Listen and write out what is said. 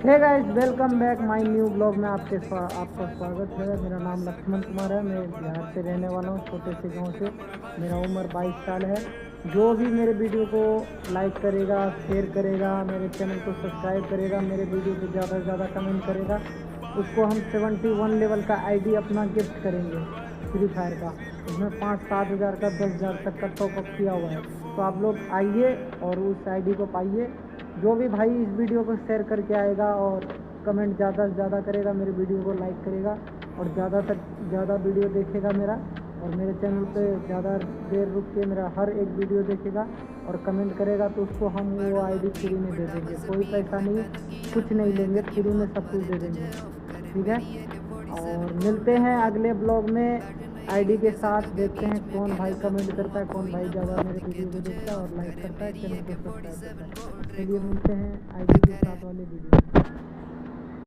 Hey guys, welcome back my new blog में आपका स्वागत है। मेरा नाम लक्ष्मण कुमार है। मैं बिहार से रहने वाला हूँ, छोटे से गांव से। मेरा उम्र 22 साल है। जो भी मेरे वीडियो को लाइक करेगा, शेयर करेगा, मेरे चैनल को सब्सक्राइब करेगा, मेरे वीडियो को ज़्यादा से ज़्यादा कमेंट करेगा, उसको हम 71 लेवल का आईडी अपना गिफ्ट करेंगे फ्री फायर का। उसमें 5-7 हज़ार का 10,000 तक का टॉपअप किया हुआ है। तो आप लोग आइए और उस आईडी को पाइए। जो भी भाई इस वीडियो को शेयर करके आएगा और कमेंट ज़्यादा से ज़्यादा करेगा, मेरे वीडियो को लाइक करेगा और ज़्यादा से ज़्यादा वीडियो देखेगा मेरा, और मेरे चैनल पे ज़्यादा देर रुक के मेरा हर एक वीडियो देखेगा और कमेंट करेगा, तो उसको हम वो आईडी फ्री में दे देंगे। कोई पैसा नहीं, कुछ नहीं लेंगे, फ्री में सब कुछ दे देंगे। ठीक है, और मिलते हैं अगले ब्लॉग में आईडी के साथ। देखते हैं कौन भाई कमेंट करता है, कौन भाई ज़्यादा मेरे वीडियो को देखता है और लाइक करता है, चैनल को सब्सक्राइब करता है। चलिए मिलते हैं आईडी के साथ वाले वीडियो में।